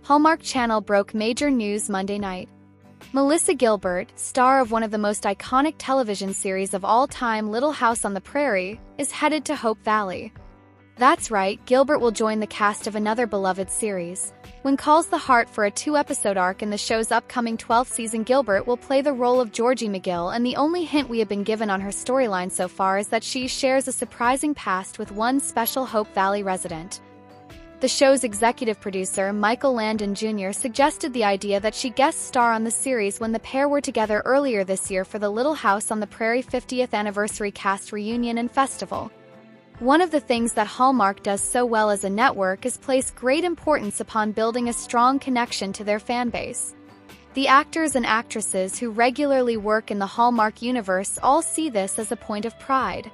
Hallmark Channel broke major news Monday night. Melissa Gilbert, star of one of the most iconic television series of all time, Little House on the Prairie, is headed to Hope Valley. That's right, Gilbert will join the cast of another beloved series. When Calls the Heart, for a 2-episode arc in the show's upcoming 12th season, Gilbert will play the role of Georgie McGill, and the only hint we have been given on her storyline so far is that she shares a surprising past with one special Hope Valley resident. The show's executive producer, Michael Landon Jr., suggested the idea that she guest star on the series when the pair were together earlier this year for the Little House on the Prairie 50th anniversary cast reunion and festival. One of the things that Hallmark does so well as a network is place great importance upon building a strong connection to their fan base. The actors and actresses who regularly work in the Hallmark universe all see this as a point of pride.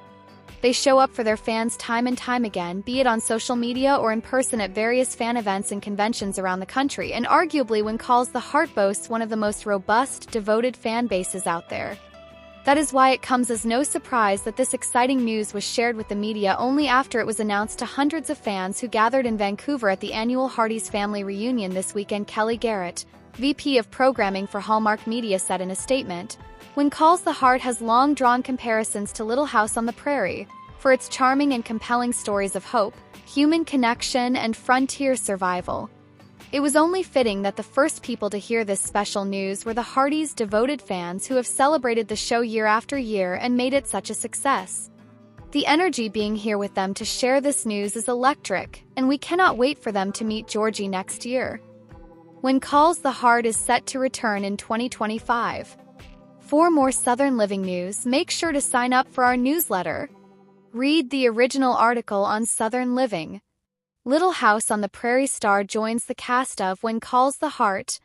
They show up for their fans time and time again, be it on social media or in person at various fan events and conventions around the country, and arguably When Calls the Heart boasts one of the most robust, devoted fan bases out there. That is why it comes as no surprise that this exciting news was shared with the media only after it was announced to hundreds of fans who gathered in Vancouver at the annual Hardy's Family Reunion this weekend. Kelly Garrett, VP of Programming for Hallmark Media, said in a statement, "When Calls the Heart has long drawn comparisons to Little House on the Prairie for its charming and compelling stories of hope, human connection, and frontier survival. It was only fitting that the first people to hear this special news were the Hardys' devoted fans who have celebrated the show year after year and made it such a success. The energy being here with them to share this news is electric, and we cannot wait for them to meet Georgie next year." When Calls the Heart is set to return in 2025. For more Southern Living news, make sure to sign up for our newsletter. Read the original article on Southern Living. Little House on the Prairie star joins the cast of When Calls the Heart.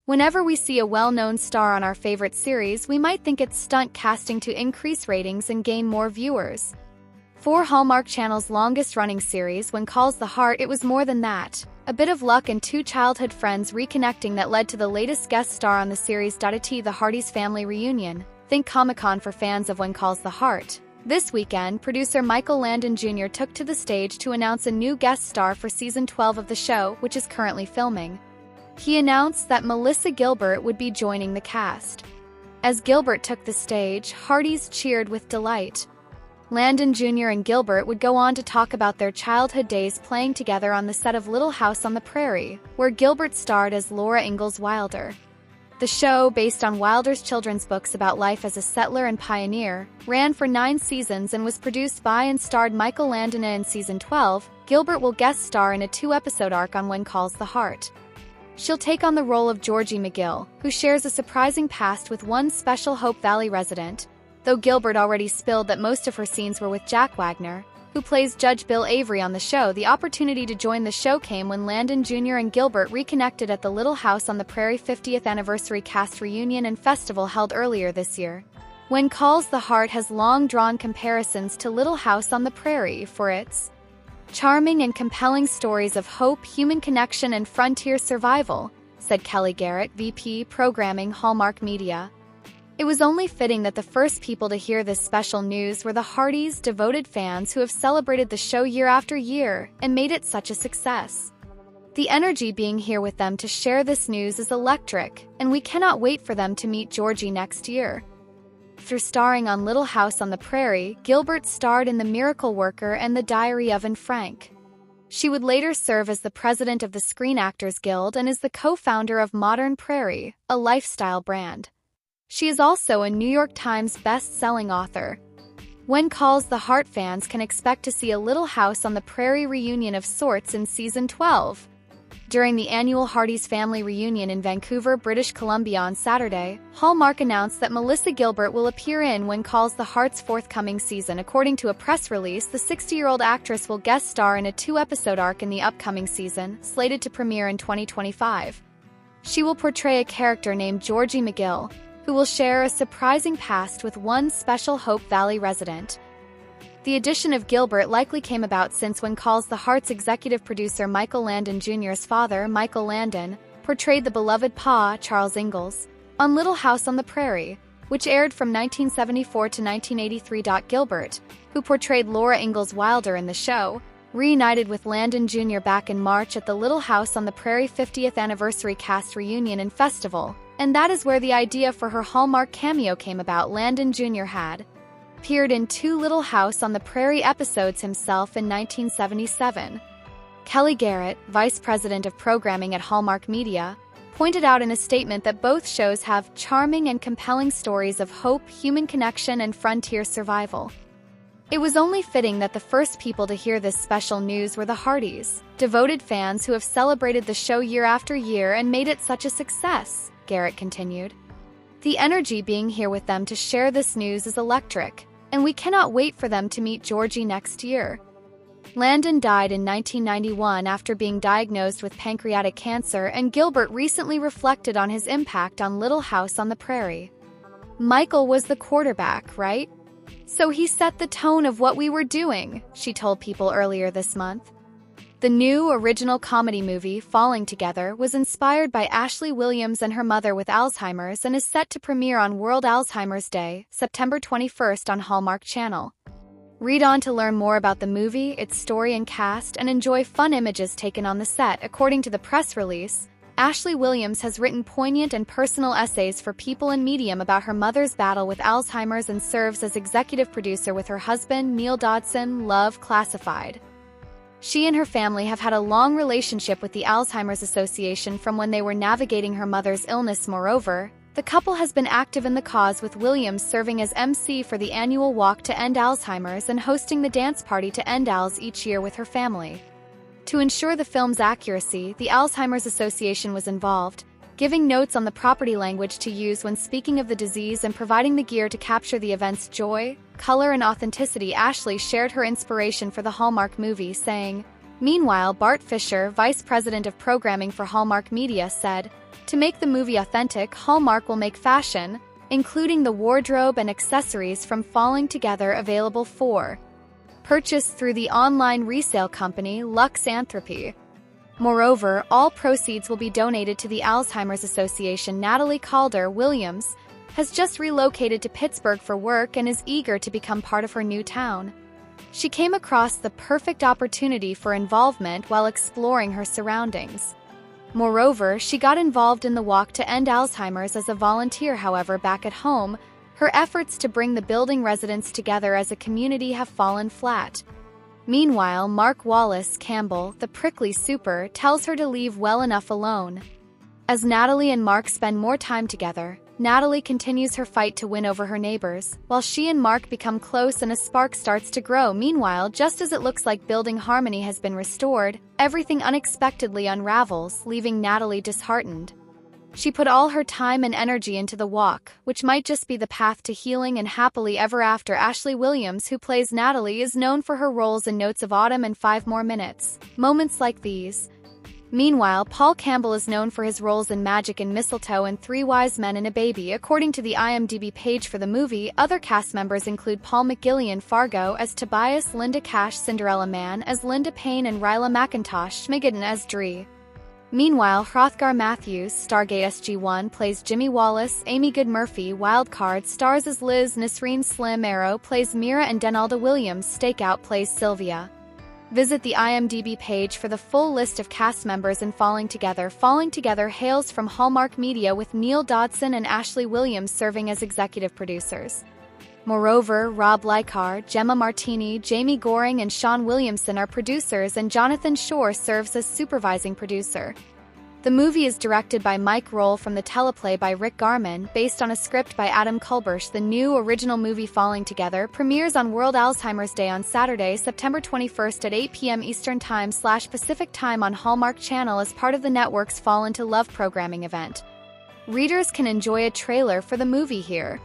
Whenever we see a well-known star on our favorite series, we might think it's stunt casting to increase ratings and gain more viewers. For Hallmark Channel's longest-running series, When Calls the Heart, it was more than that. A bit of luck and two childhood friends reconnecting that led to the latest guest star on the series. The Hardy's Family Reunion. Think Comic-Con for fans of When Calls the Heart. This weekend, producer Michael Landon Jr. took to the stage to announce a new guest star for Season 12 of the show, which is currently filming. He announced that Melissa Gilbert would be joining the cast. As Gilbert took the stage, Hardys cheered with delight. Landon Jr. and Gilbert would go on to talk about their childhood days playing together on the set of Little House on the Prairie, where Gilbert starred as Laura Ingalls Wilder. The show, based on Wilder's children's books about life as a settler and pioneer, ran for 9 seasons and was produced by and starred Michael Landon. In Season 12, Gilbert will guest star in a 2-episode arc on When Calls the Heart. She'll take on the role of Georgie McGill, who shares a surprising past with one special Hope Valley resident, though Gilbert already spilled that most of her scenes were with Jack Wagner, who plays Judge Bill Avery on the show. The opportunity to join the show came when Landon Jr. and Gilbert reconnected at the Little House on the Prairie 50th anniversary cast reunion and festival held earlier this year. When Calls the Heart has long drawn comparisons to Little House on the Prairie for its charming and compelling stories of hope, human connection, and frontier survival, said Kelly Garrett, VP Programming, Hallmark Media. It was only fitting that the first people to hear this special news were the Hardys' devoted fans who have celebrated the show year after year and made it such a success. The energy being here with them to share this news is electric, and we cannot wait for them to meet Georgie next year. After starring on Little House on the Prairie, Gilbert starred in The Miracle Worker and The Diary of Anne Frank. She would later serve as the president of the Screen Actors Guild and is the co-founder of Modern Prairie, a lifestyle brand. She is also a New York Times best-selling author. When Calls the Heart fans can expect to see a Little House on the Prairie reunion of sorts in Season 12. During the annual Hardy's Family Reunion in Vancouver, British Columbia on Saturday, Hallmark announced that Melissa Gilbert will appear in When Calls the Heart's forthcoming season. According to a press release, the 60-year-old actress will guest star in a 2-episode arc in the upcoming season, slated to premiere in 2025. She will portray a character named Georgie McGill, who will share a surprising past with one special Hope Valley resident. The addition of Gilbert likely came about since When Calls the Heart's executive producer Michael Landon Jr.'s father, Michael Landon, portrayed the beloved Pa, Charles Ingalls, on Little House on the Prairie, which aired from 1974 to 1983. Gilbert, who portrayed Laura Ingalls Wilder in the show, reunited with Landon Jr. back in March at the Little House on the Prairie 50th Anniversary Cast Reunion and Festival, and that is where the idea for her Hallmark cameo came about. Landon Jr. had appeared in 2 Little House on the Prairie episodes himself in 1977. Kelly Garrett, vice president of programming at Hallmark Media, pointed out in a statement that both shows have charming and compelling stories of hope, human connection, and frontier survival. It was only fitting that the first people to hear this special news were the Hardys, devoted fans who have celebrated the show year after year and made it such a success, Garrett continued. The energy being here with them to share this news is electric, and we cannot wait for them to meet Georgie next year. Landon died in 1991 after being diagnosed with pancreatic cancer, and Gilbert recently reflected on his impact on Little House on the Prairie. Michael was the quarterback, right? So he set the tone of what we were doing, she told People earlier this month. The new original comedy movie, Falling Together, was inspired by Ashley Williams and her mother with Alzheimer's and is set to premiere on World Alzheimer's Day, September 21st on Hallmark Channel. Read on to learn more about the movie, its story and cast, and enjoy fun images taken on the set. According to the press release, Ashley Williams has written poignant and personal essays for People and Medium about her mother's battle with Alzheimer's and serves as executive producer with her husband, Neil Dodson. Love Classified. She and her family have had a long relationship with the Alzheimer's Association from when they were navigating her mother's illness. Moreover, the couple has been active in the cause, with Williams serving as MC for the annual Walk to End Alzheimer's and hosting the dance party to End Alz each year with her family. To ensure the film's accuracy, the Alzheimer's Association was involved, giving notes on the property language to use when speaking of the disease and providing the gear to capture the event's joy, color, and authenticity. Ashley shared her inspiration for the Hallmark movie, saying, "Meanwhile, Bart Fisher, vice president of programming for Hallmark Media, said, to make the movie authentic, Hallmark will make fashion, including the wardrobe and accessories from Falling Together, available for purchase through the online resale company Luxanthropy. Moreover, all proceeds will be donated to the Alzheimer's Association." Natalie Calder Williams has just relocated to Pittsburgh for work and is eager to become part of her new town. She came across the perfect opportunity for involvement while exploring her surroundings. Moreover, she got involved in the Walk to End Alzheimer's as a volunteer. However, back at home, her efforts to bring the building residents together as a community have fallen flat. Meanwhile, Mark Wallace Campbell, the prickly super, tells her to leave well enough alone. As Natalie and Mark spend more time together, Natalie continues her fight to win over her neighbors, while she and Mark become close and a spark starts to grow. Meanwhile, just as it looks like building harmony has been restored, everything unexpectedly unravels, leaving Natalie disheartened. She put all her time and energy into the walk, which might just be the path to healing and happily ever after. Ashley Williams, who plays Natalie, is known for her roles in Notes of Autumn and 5 More Minutes, Moments Like These. Meanwhile, Paul Campbell is known for his roles in Magic and Mistletoe and 3 Wise Men and a Baby. According to the IMDb page for the movie, other cast members include Paul McGillion Fargo as Tobias, Linda Cash Cinderella Man as Linda Payne, and Ryla McIntosh Schmigaden as Dree. Meanwhile, Hrothgar Matthews, Stargate SG-1, plays Jimmy Wallace, Amy Good Murphy, Wildcard, stars as Liz, Nasreen Slim Arrow plays Mira, and Denalda Williams, Stakeout, plays Sylvia. Visit the IMDb page for the full list of cast members in Falling Together. Falling Together hails from Hallmark Media, with Neil Dodson and Ashley Williams serving as executive producers. Moreover, Rob Leicar, Gemma Martini, Jamie Goring, and Sean Williamson are producers, and Jonathan Shore serves as supervising producer. The movie is directed by Mike Roll from the teleplay by Rick Garman, based on a script by Adam Kulbersh. The new original movie Falling Together premieres on World Alzheimer's Day on Saturday, September 21st at 8 p.m. Eastern Time/Pacific Time on Hallmark Channel as part of the network's Fall Into Love programming event. Readers can enjoy a trailer for the movie here.